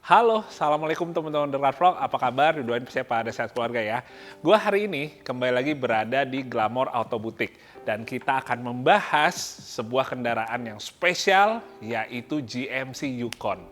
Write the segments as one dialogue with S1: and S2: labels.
S1: Halo, Assalamualaikum teman-teman The Rat Vlog. Apa kabar? Doain siapa ada sehat keluarga ya. Gua hari ini kembali lagi berada di Glamour Auto Boutique. Dan kita akan membahas sebuah kendaraan yang spesial, yaitu GMC Yukon.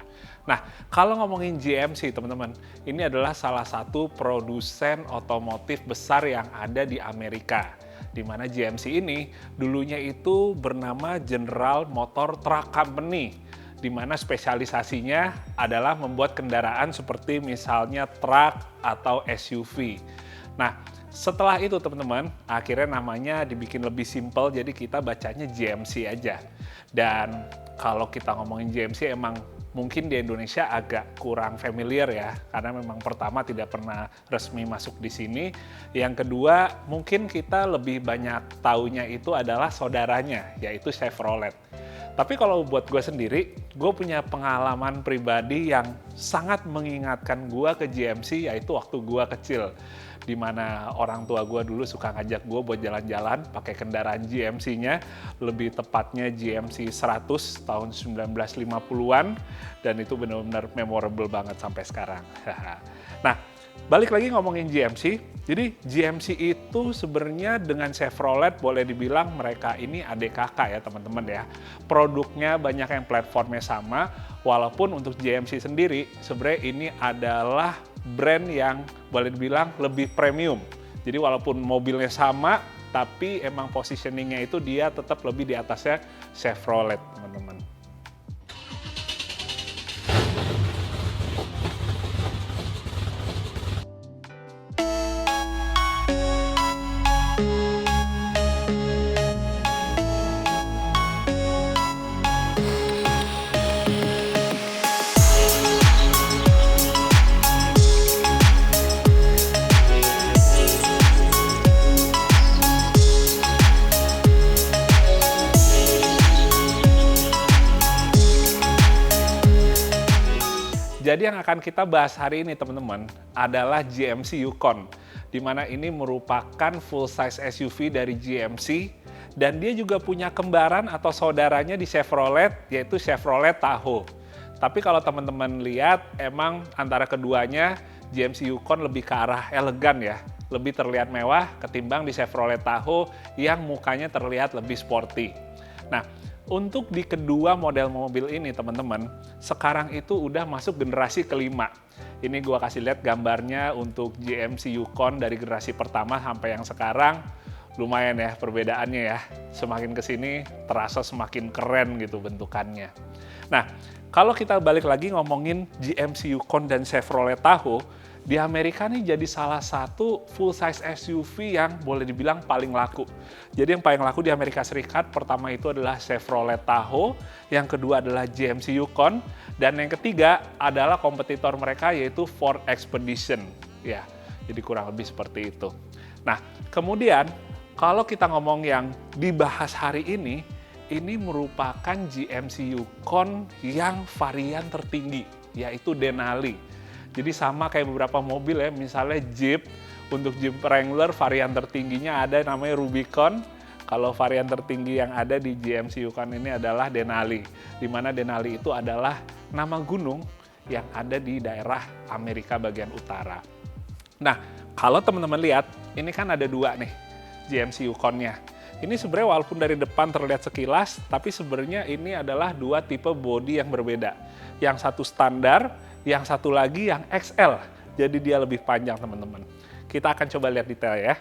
S1: Nah, kalau ngomongin GMC teman-teman, ini adalah salah satu produsen otomotif besar yang ada di Amerika. Di mana GMC ini dulunya itu bernama General Motor Truck Company, di mana spesialisasinya adalah membuat kendaraan seperti misalnya truk atau SUV. Nah, setelah itu teman-teman, akhirnya namanya dibikin lebih simpel, jadi kita bacanya GMC aja. Dan kalau kita ngomongin GMC emang mungkin di Indonesia agak kurang familiar ya, karena memang pertama tidak pernah resmi masuk di sini. Yang kedua, mungkin kita lebih banyak taunya itu adalah saudaranya, yaitu Chevrolet. Tapi kalau buat gue sendiri, gue punya pengalaman pribadi yang sangat mengingatkan gue ke GMC, yaitu waktu gue kecil. Di mana orang tua gue dulu suka ngajak gue buat jalan-jalan pakai kendaraan GMC-nya, lebih tepatnya GMC 100 tahun 1950-an, dan itu benar-benar memorable banget sampai sekarang. Nah, balik lagi ngomongin GMC, jadi GMC itu sebenarnya dengan Chevrolet boleh dibilang mereka ini adik kakak ya teman-teman ya. Produknya banyak yang platformnya sama, walaupun untuk GMC sendiri sebenarnya ini adalah brand yang boleh dibilang lebih premium. Jadi walaupun mobilnya sama, tapi emang positioningnya itu dia tetap lebih di atasnya Chevrolet teman-teman. Jadi yang akan kita bahas hari ini teman-teman adalah GMC Yukon, di mana ini merupakan full size SUV dari GMC, dan dia juga punya kembaran atau saudaranya di Chevrolet, yaitu Chevrolet Tahoe. Tapi kalau teman-teman lihat, emang antara keduanya GMC Yukon lebih ke arah elegan ya, lebih terlihat mewah ketimbang di Chevrolet Tahoe yang mukanya terlihat lebih sporty. Nah, untuk di kedua model mobil ini teman-teman, sekarang itu udah masuk generasi kelima. Ini gua kasih lihat gambarnya untuk GMC Yukon dari generasi pertama sampai yang sekarang. Lumayan ya perbedaannya ya. Semakin kesini terasa semakin keren gitu bentukannya. Nah, kalau kita balik lagi ngomongin GMC Yukon dan Chevrolet Tahoe, di Amerika nih jadi salah satu full size SUV yang boleh dibilang paling laku. Jadi yang paling laku di Amerika Serikat pertama itu adalah Chevrolet Tahoe, yang kedua adalah GMC Yukon, dan yang ketiga adalah kompetitor mereka yaitu Ford Expedition. Ya, jadi kurang lebih seperti itu. Nah, kemudian kalau kita ngomong yang dibahas hari ini merupakan GMC Yukon yang varian tertinggi, yaitu Denali. Jadi sama kayak beberapa mobil ya, misalnya Jeep, untuk Jeep Wrangler varian tertingginya ada namanya Rubicon. Kalau varian tertinggi yang ada di GMC Yukon ini adalah Denali, di mana Denali itu adalah nama gunung yang ada di daerah Amerika bagian utara. Nah, kalau teman-teman lihat, ini kan ada dua nih GMC Yukon-nya. Ini sebenarnya walaupun dari depan terlihat sekilas, tapi sebenarnya ini adalah dua tipe bodi yang berbeda. Yang satu standar, yang satu lagi yang XL, jadi dia lebih panjang teman-teman. Kita akan coba lihat detail ya.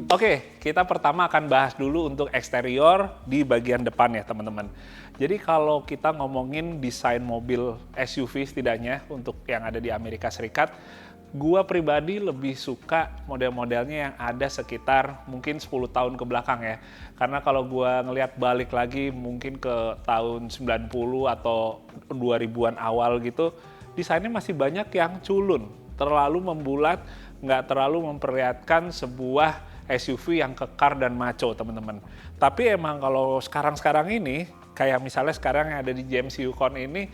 S1: Oke, kita pertama akan bahas dulu untuk eksterior di bagian depan ya teman-teman. Jadi kalau kita ngomongin desain mobil SUV setidaknya untuk yang ada di Amerika Serikat, gua pribadi lebih suka model-modelnya yang ada sekitar mungkin 10 tahun ke belakang ya. Karena kalau gua ngelihat balik lagi mungkin ke tahun 90 atau 2000-an awal gitu, desainnya masih banyak yang culun, terlalu membulat, nggak terlalu memperlihatkan sebuah SUV yang kekar dan maco teman-teman. Tapi emang kalau sekarang-sekarang ini, kayak misalnya sekarang yang ada di GMC Yukon ini,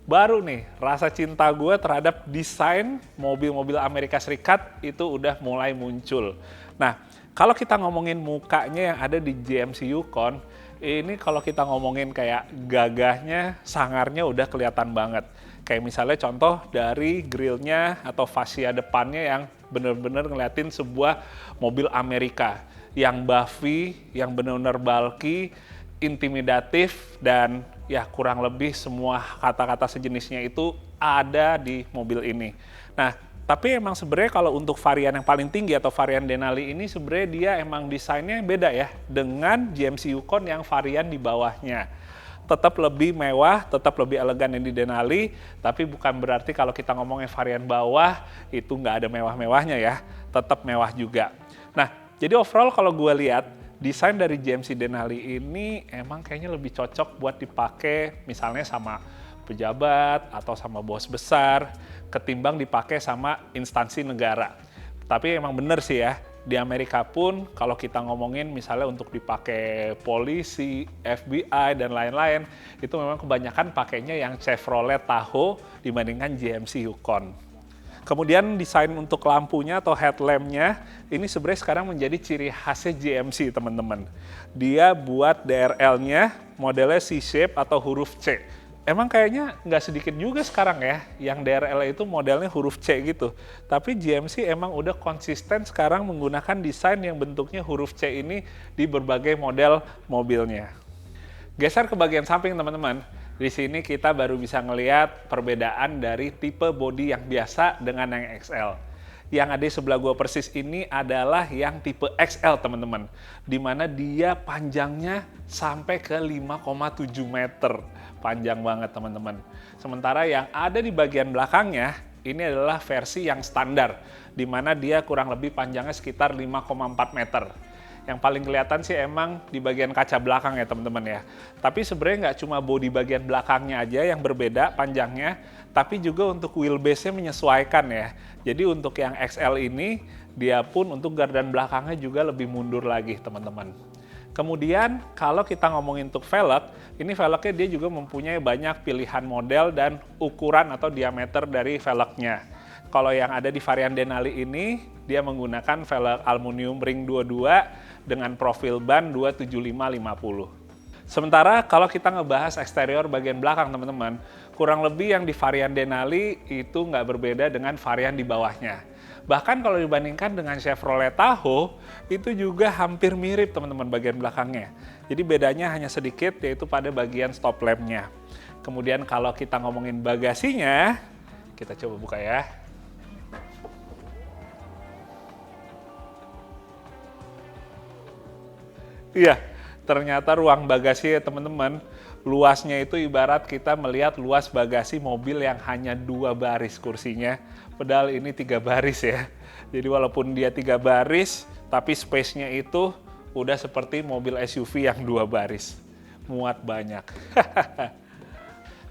S1: baru nih rasa cinta gue terhadap desain mobil-mobil Amerika Serikat itu udah mulai muncul. Nah, kalau kita ngomongin mukanya yang ada di GMC Yukon, ini kalau kita ngomongin kayak gagahnya, sangarnya udah kelihatan banget. Kayak misalnya contoh dari grillnya atau fascia depannya yang bener-bener ngeliatin sebuah mobil Amerika yang buffy, yang bener-bener bulky, intimidatif, dan ya kurang lebih semua kata-kata sejenisnya itu ada di mobil ini. Nah, tapi emang sebenarnya kalau untuk varian yang paling tinggi atau varian Denali ini sebenarnya dia emang desainnya beda ya dengan GMC Yukon yang varian di bawahnya. Tetap lebih mewah, tetap lebih elegan yang di Denali, tapi bukan berarti kalau kita ngomongin varian bawah itu nggak ada mewah-mewahnya ya, tetap mewah juga. Nah, jadi overall kalau gue lihat desain dari GMC Denali ini emang kayaknya lebih cocok buat dipakai misalnya sama pejabat atau sama bos besar ketimbang dipakai sama instansi negara. Tapi emang bener sih ya, di Amerika pun kalau kita ngomongin misalnya untuk dipakai polisi, FBI, dan lain-lain, itu memang kebanyakan pakainya yang Chevrolet Tahoe dibandingkan GMC Yukon. Kemudian desain untuk lampunya atau headlampnya ini sebenarnya sekarang menjadi ciri khasnya GMC teman-teman. Dia buat DRL-nya modelnya C-shape atau huruf C. Emang kayaknya nggak sedikit juga sekarang ya yang DRL itu modelnya huruf C gitu. Tapi GMC emang udah konsisten sekarang menggunakan desain yang bentuknya huruf C ini di berbagai model mobilnya. Geser ke bagian samping teman-teman. Di sini kita baru bisa ngelihat perbedaan dari tipe bodi yang biasa dengan yang XL. Yang ada di sebelah gua persis ini adalah yang tipe XL teman-teman. Dimana dia panjangnya sampai ke 5,7 meter. Panjang banget teman-teman. Sementara yang ada di bagian belakangnya, ini adalah versi yang standar. Dimana dia kurang lebih panjangnya sekitar 5,4 meter. Yang paling kelihatan sih emang di bagian kaca belakang ya teman-teman ya. Tapi sebenarnya nggak cuma bodi bagian belakangnya aja yang berbeda panjangnya, tapi juga untuk wheelbase-nya menyesuaikan ya. Jadi untuk yang XL ini, dia pun untuk gardan belakangnya juga lebih mundur lagi teman-teman. Kemudian kalau kita ngomongin untuk velg, ini velgnya dia juga mempunyai banyak pilihan model dan ukuran atau diameter dari velgnya. Kalau yang ada di varian Denali ini, dia menggunakan velg aluminium ring 22 dengan profil ban 275/50. Sementara kalau kita ngebahas eksterior bagian belakang teman-teman, kurang lebih yang di varian Denali itu nggak berbeda dengan varian di bawahnya. Bahkan kalau dibandingkan dengan Chevrolet Tahoe, itu juga hampir mirip teman-teman bagian belakangnya. Jadi bedanya hanya sedikit yaitu pada bagian stop lamp-nya. Kemudian kalau kita ngomongin bagasinya, kita coba buka ya. Iya, ternyata ruang bagasi ya teman-teman, luasnya itu ibarat kita melihat luas bagasi mobil yang hanya 2 baris kursinya, padahal ini 3 baris ya. Jadi walaupun dia 3 baris, tapi space-nya itu udah seperti mobil SUV yang 2 baris. Muat banyak.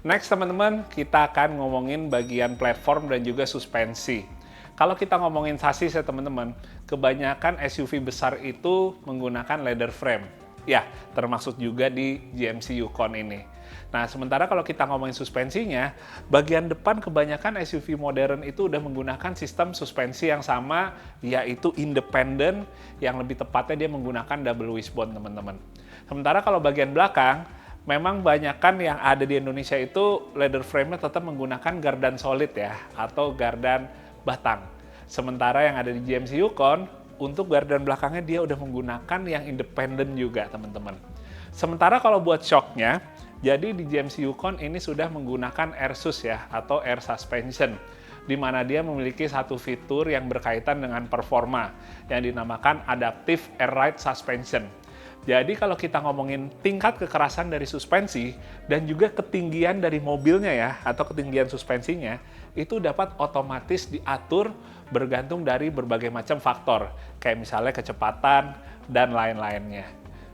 S1: Next teman-teman, kita akan ngomongin bagian platform dan juga suspensi. Kalau kita ngomongin sasis ya teman-teman, kebanyakan SUV besar itu menggunakan leather frame. Ya, termasuk juga di GMC Yukon ini. Nah, sementara kalau kita ngomongin suspensinya, bagian depan kebanyakan SUV modern itu udah menggunakan sistem suspensi yang sama, yaitu independen, yang lebih tepatnya dia menggunakan double wishbone teman-teman. Sementara kalau bagian belakang, memang banyakan yang ada di Indonesia itu leather frame-nya tetap menggunakan gardan solid ya, atau gardan batang. Sementara yang ada di GMC Yukon, untuk gardan belakangnya dia udah menggunakan yang independen juga teman-teman. Sementara kalau buat shocknya, jadi di GMC Yukon ini sudah menggunakan AirSus ya, atau Air Suspension, di mana dia memiliki satu fitur yang berkaitan dengan performa, yang dinamakan Adaptive Air Ride Suspension. Jadi kalau kita ngomongin tingkat kekerasan dari suspensi dan juga ketinggian dari mobilnya ya, atau ketinggian suspensinya, itu dapat otomatis diatur bergantung dari berbagai macam faktor, kayak misalnya kecepatan dan lain-lainnya.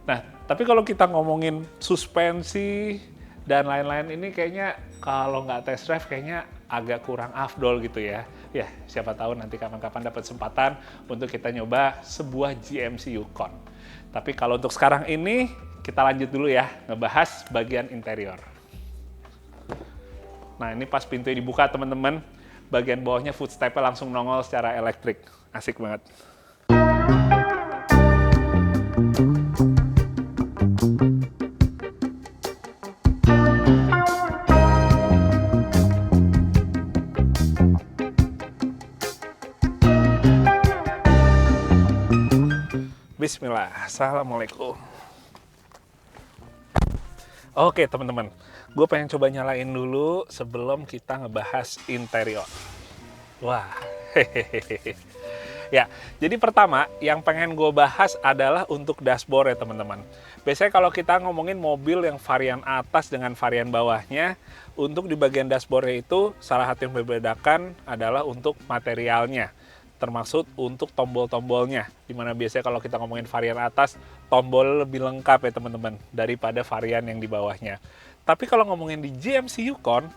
S1: Nah, tapi kalau kita ngomongin suspensi dan lain-lain ini kayaknya kalau nggak test drive kayaknya agak kurang afdol gitu ya. Ya, siapa tahu nanti kapan-kapan dapat kesempatan untuk kita nyoba sebuah GMC Yukon. Tapi kalau untuk sekarang ini, kita lanjut dulu ya, ngebahas bagian interior. Nah, ini pas pintunya dibuka teman-teman, bagian bawahnya footstep-nya langsung nongol secara elektrik. Asik banget. Bismillah, Assalamualaikum. Oke teman-teman, gue pengen coba nyalain dulu sebelum kita ngebahas interior. Wah, hehehe. Ya, jadi pertama yang pengen gue bahas adalah untuk dashboard ya teman-teman. Biasanya kalau kita ngomongin mobil yang varian atas dengan varian bawahnya, untuk di bagian dashboardnya itu salah satu yang membedakan adalah untuk materialnya. Termasuk untuk tombol-tombolnya, dimana biasanya kalau kita ngomongin varian atas, tombol lebih lengkap ya teman-teman daripada varian yang di bawahnya. Tapi kalau ngomongin di GMC Yukon,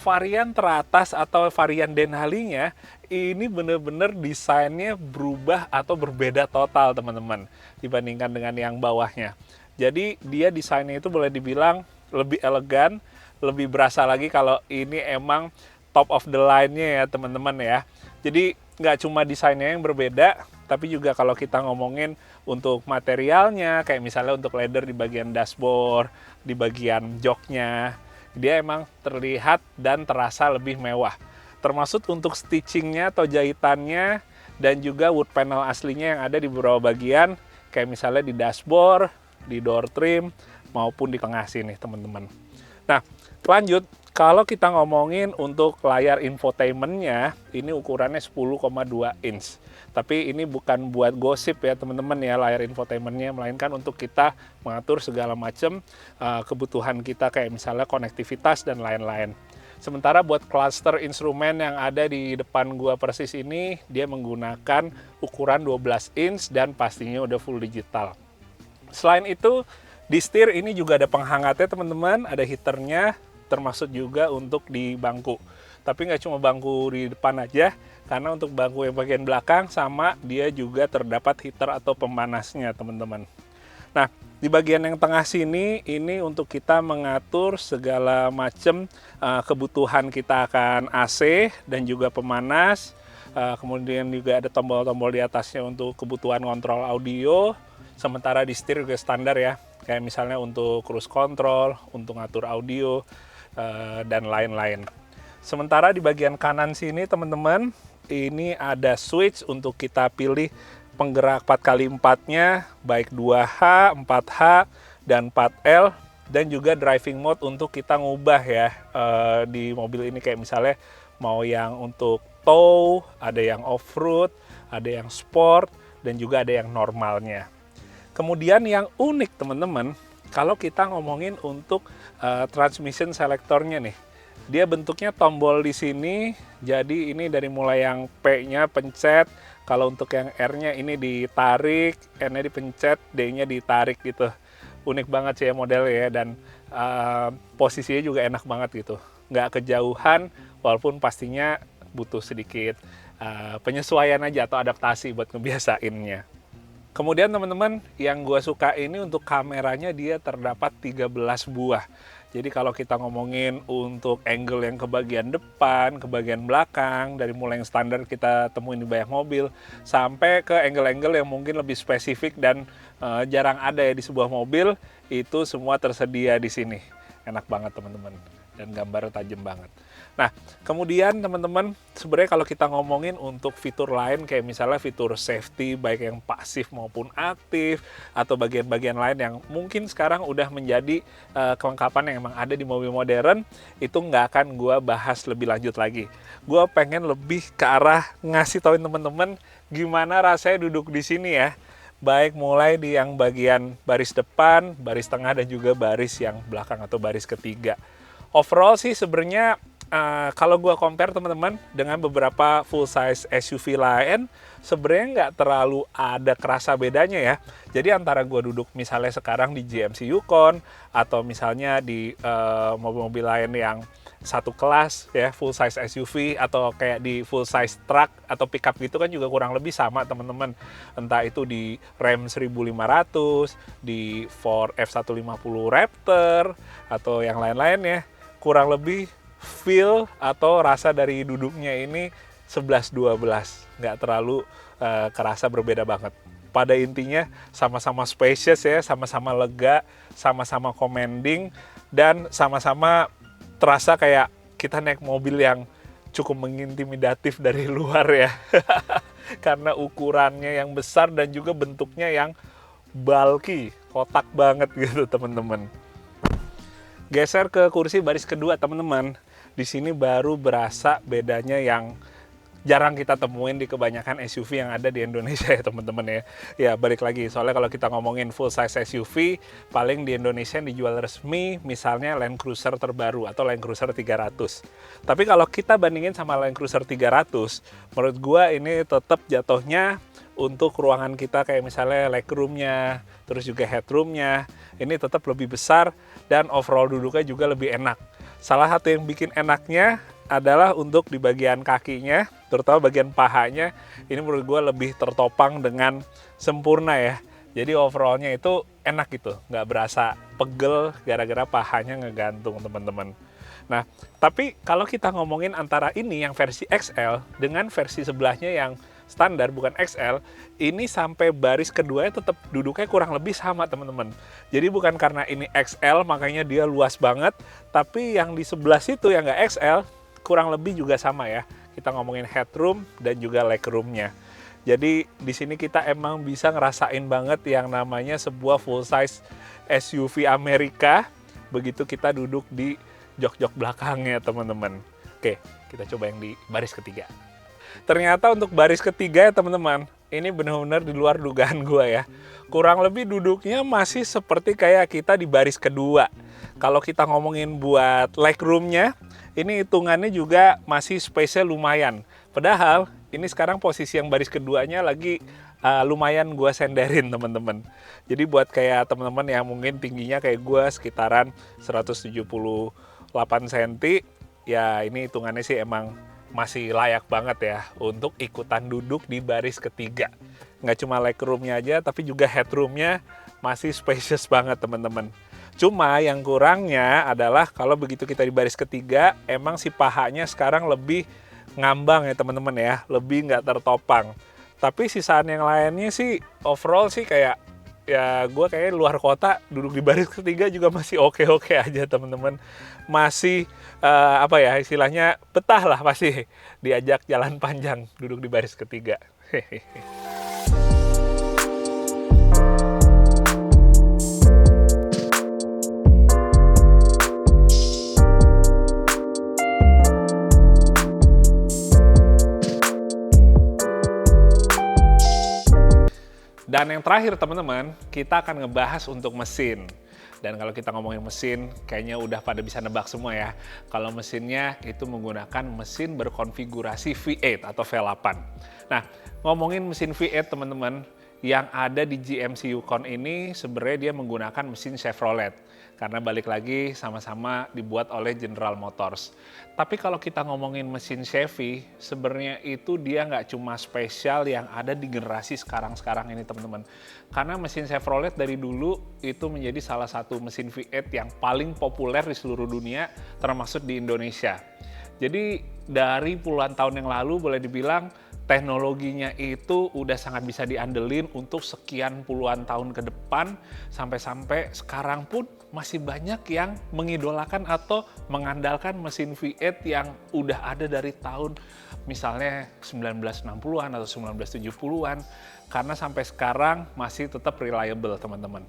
S1: varian teratas atau varian Denali-nya ini bener-bener desainnya berubah atau berbeda total teman-teman dibandingkan dengan yang bawahnya. Jadi dia desainnya itu boleh dibilang lebih elegan, lebih berasa lagi kalau ini emang top of the line-nya ya teman-teman ya. Jadi nggak cuma desainnya yang berbeda, tapi juga kalau kita ngomongin untuk materialnya, kayak misalnya untuk leather di bagian dashboard, di bagian joknya, dia emang terlihat dan terasa lebih mewah. Termasuk untuk stitchingnya atau jahitannya, dan juga wood panel aslinya yang ada di beberapa bagian, kayak misalnya di dashboard, di door trim, maupun di tengah sini teman-teman. Nah, lanjut. Kalau kita ngomongin untuk layar infotainmentnya, ini ukurannya 10,2 inch. Tapi ini bukan buat gosip ya teman-teman ya layar infotainmentnya, melainkan untuk kita mengatur segala macam kebutuhan kita kayak misalnya konektivitas dan lain-lain. Sementara buat cluster instrumen yang ada di depan gua persis ini, dia menggunakan ukuran 12 inch dan pastinya udah full digital. Selain itu, di setir ini juga ada penghangatnya teman-teman, ada heaternya, termasuk juga untuk di bangku. Tapi nggak cuma bangku di depan aja, karena untuk bangku yang bagian belakang sama dia juga terdapat heater atau pemanasnya teman-teman. Nah, di bagian yang tengah sini ini untuk kita mengatur segala macam kebutuhan kita akan AC dan juga pemanas. Kemudian juga ada tombol-tombol di atasnya untuk kebutuhan kontrol audio. Sementara di setir juga standar ya, kayak misalnya untuk cruise control, untuk ngatur audio, dan lain-lain. Sementara di bagian kanan sini teman-teman, ini ada switch untuk kita pilih penggerak 4x4-nya, baik 2H, 4H, dan 4L, dan juga driving mode untuk kita ngubah ya di mobil ini, kayak misalnya mau yang untuk tow, ada yang off-road, ada yang sport, dan juga ada yang normalnya. Kemudian yang unik teman-teman, kalau kita ngomongin untuk transmission selectornya nih, dia bentuknya tombol di sini. Jadi ini dari mulai yang P-nya pencet, kalau untuk yang R-nya ini ditarik, N-nya dipencet, D-nya ditarik gitu. Unik banget sih ya modelnya ya, dan posisinya juga enak banget gitu. Nggak kejauhan, walaupun pastinya butuh sedikit penyesuaian aja atau adaptasi buat ngebiasainnya. Kemudian teman-teman, yang gue suka ini untuk kameranya dia terdapat 13 buah. Jadi kalau kita ngomongin untuk angle yang ke bagian depan, ke bagian belakang, dari mulai yang standar kita temuin di banyak mobil, sampai ke angle-angle yang mungkin lebih spesifik dan jarang ada ya di sebuah mobil, itu semua tersedia di sini. Enak banget teman-teman, dan gambarnya tajam banget. Nah, kemudian teman-teman, sebenarnya kalau kita ngomongin untuk fitur lain kayak misalnya fitur safety baik yang pasif maupun aktif, atau bagian-bagian lain yang mungkin sekarang udah menjadi kelengkapan yang emang ada di mobil modern, itu nggak akan gue bahas lebih lanjut lagi. Gue pengen lebih ke arah ngasih tauin teman-teman gimana rasanya duduk di sini ya. Baik mulai di yang bagian baris depan, baris tengah, dan juga baris yang belakang atau baris ketiga. Overall sih sebenarnya kalau gue compare teman-teman dengan beberapa full size SUV lain, sebenarnya nggak terlalu ada kerasa bedanya ya. Jadi antara gue duduk misalnya sekarang di GMC Yukon, atau misalnya di mobil-mobil lain yang satu kelas ya, full size SUV, atau kayak di full size truck atau pickup gitu kan juga kurang lebih sama teman-teman. Entah itu di Ram 1500, di Ford F150 Raptor, atau yang lain-lain ya, kurang lebih feel atau rasa dari duduknya ini 11-12, nggak terlalu kerasa berbeda banget. Pada intinya sama-sama spacious ya, sama-sama lega, sama-sama commanding, dan sama-sama terasa kayak kita naik mobil yang cukup mengintimidatif dari luar ya. Karena ukurannya yang besar dan juga bentuknya yang bulky, kotak banget gitu teman-teman. Geser ke kursi baris kedua teman-teman. Di sini baru berasa bedanya yang jarang kita temuin di kebanyakan SUV yang ada di Indonesia ya teman-teman ya. Ya balik lagi, soalnya kalau kita ngomongin full size SUV, paling di Indonesia yang dijual resmi misalnya Land Cruiser terbaru atau Land Cruiser 300. Tapi kalau kita bandingin sama Land Cruiser 300, menurut gua ini tetap jatuhnya untuk ruangan kita kayak misalnya legroomnya, terus juga headroomnya, ini tetap lebih besar dan overall duduknya juga lebih enak. Salah satu yang bikin enaknya adalah untuk di bagian kakinya, terutama bagian pahanya, ini menurut gue lebih tertopang dengan sempurna ya. Jadi overallnya itu enak gitu, nggak berasa pegel gara-gara pahanya ngegantung teman-teman. Nah, tapi kalau kita ngomongin antara ini yang versi XL dengan versi sebelahnya yang standar bukan XL, ini sampai baris keduanya tetap duduknya kurang lebih sama teman-teman. Jadi bukan karena ini XL makanya dia luas banget, tapi yang di sebelah situ yang nggak XL kurang lebih juga sama ya. Kita ngomongin headroom dan juga legroomnya. Jadi di sini kita emang bisa ngerasain banget yang namanya sebuah full size SUV Amerika begitu kita duduk di jok-jok belakangnya teman-teman. Oke, kita coba yang di baris ketiga. Ternyata untuk baris ketiga ya teman-teman, ini benar-benar di luar dugaan gue ya. Kurang lebih duduknya masih seperti kayak kita di baris kedua. Kalau kita ngomongin buat legroomnya, ini hitungannya juga masih space-nya lumayan. Padahal ini sekarang posisi yang baris keduanya lagi lumayan gue senderin teman-teman. Jadi buat kayak teman-teman yang mungkin tingginya kayak gue sekitaran 178 cm, ya ini hitungannya sih emang masih layak banget ya untuk ikutan duduk di baris ketiga. Nggak cuma legroomnya aja, tapi juga headroomnya masih spacious banget teman-teman. Cuma yang kurangnya adalah kalau begitu kita di baris ketiga, emang si pahanya sekarang lebih ngambang ya teman-teman ya, lebih nggak tertopang. Tapi sisaan yang lainnya sih overall sih kayak ya gue kayaknya luar kota duduk di baris ketiga juga masih oke-oke aja teman-teman. Masih apa ya istilahnya betah lah pasti diajak jalan panjang duduk di baris ketiga. Hehehe. Dan yang terakhir teman-teman, kita akan ngebahas untuk mesin. Dan kalau kita ngomongin mesin, kayaknya udah pada bisa nebak semua ya. Kalau mesinnya itu menggunakan mesin berkonfigurasi V8 atau V8. Nah, ngomongin mesin V8 teman-teman, yang ada di GMC Yukon ini sebenarnya dia menggunakan mesin Chevrolet. Karena balik lagi sama-sama dibuat oleh General Motors. Tapi kalau kita ngomongin mesin Chevy, sebenarnya itu dia nggak cuma spesial yang ada di generasi sekarang-sekarang ini teman-teman. Karena mesin Chevrolet dari dulu itu menjadi salah satu mesin V8 yang paling populer di seluruh dunia, termasuk di Indonesia. Jadi dari puluhan tahun yang lalu boleh dibilang teknologinya itu udah sangat bisa diandelin untuk sekian puluhan tahun ke depan, sampai-sampai sekarang pun masih banyak yang mengidolakan atau mengandalkan mesin V8 yang udah ada dari tahun misalnya 1960-an atau 1970-an, karena sampai sekarang masih tetap reliable teman-teman.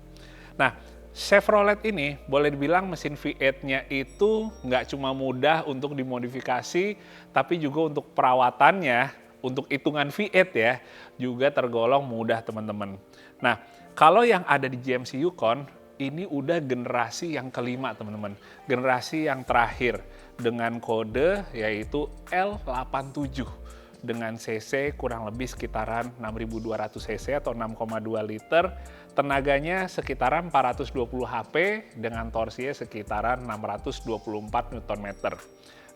S1: Nah, Chevrolet ini boleh dibilang mesin V8-nya itu nggak cuma mudah untuk dimodifikasi, tapi juga untuk perawatannya, untuk hitungan V8 ya, juga tergolong mudah teman-teman. Nah, kalau yang ada di GMC Yukon, ini udah generasi yang kelima teman-teman. Generasi yang terakhir dengan kode yaitu L87. Dengan cc kurang lebih sekitaran 6.200 cc atau 6,2 liter. Tenaganya sekitaran 420 HP dengan torsinya sekitaran 624 Nm.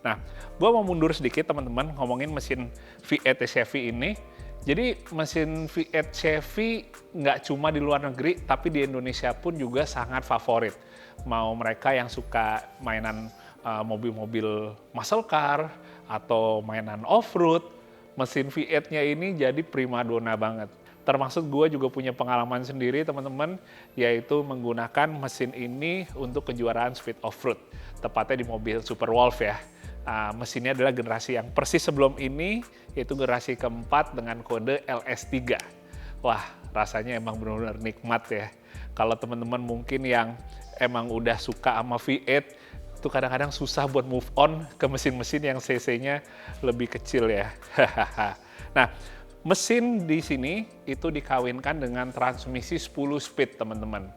S1: Nah, gue mau mundur sedikit teman-teman ngomongin mesin V8 Chevy ini. Jadi mesin V8 Chevy nggak cuma di luar negeri, tapi di Indonesia pun juga sangat favorit. Mau mereka yang suka mainan mobil-mobil muscle car atau mainan off-road, mesin V8-nya ini jadi primadona banget. Termasuk gue juga punya pengalaman sendiri teman-teman, yaitu menggunakan mesin ini untuk kejuaraan speed off-road, tepatnya di mobil Super Wolf ya. Mesinnya adalah generasi yang persis sebelum ini, yaitu generasi keempat dengan kode LS3. Wah, rasanya emang benar-benar nikmat ya. Kalau teman-teman mungkin yang emang udah suka sama V8, itu kadang-kadang susah buat move on ke mesin-mesin yang cc-nya lebih kecil ya. Nah, mesin di sini itu dikawinkan dengan transmisi 10 speed teman-teman.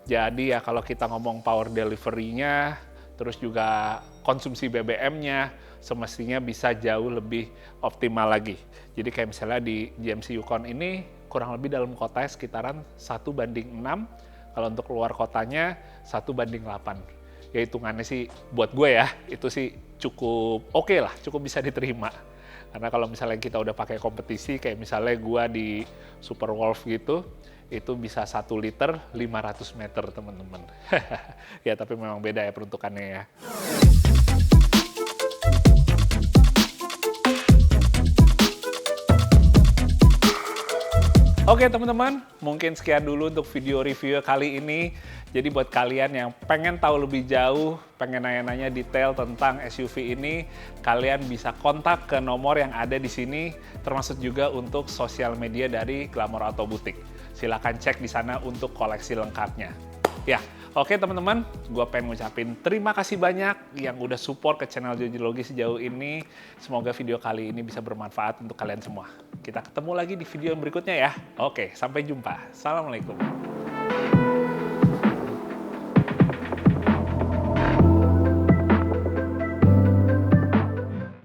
S1: Jadi ya kalau kita ngomong power delivery-nya, terus juga konsumsi BBM-nya, semestinya bisa jauh lebih optimal lagi. Jadi kayak misalnya di GMC Yukon ini kurang lebih dalam kotanya sekitaran 1:6, kalau untuk luar kotanya 1:8. Ya hitungannya sih buat gue ya, itu sih cukup oke lah, cukup bisa diterima. Karena kalau misalnya kita udah pakai kompetisi, kayak misalnya gue di Super Wolf gitu, itu bisa 1 liter 500 meter teman-teman. Ya tapi memang beda ya peruntukannya ya. Oke teman-teman, mungkin sekian dulu untuk video review kali ini. Jadi buat kalian yang pengen tahu lebih jauh, pengen nanya-nanya detail tentang SUV ini, kalian bisa kontak ke nomor yang ada di sini, termasuk juga untuk sosial media dari Glamour Auto Boutique. Silahkan cek di sana untuk koleksi lengkapnya. Ya, oke teman-teman, gue pengen ngucapin terima kasih banyak yang udah support ke channel Joji Logi sejauh ini. Semoga video kali ini bisa bermanfaat untuk kalian semua. Kita ketemu lagi di video yang berikutnya ya. Oke, sampai jumpa. Assalamualaikum.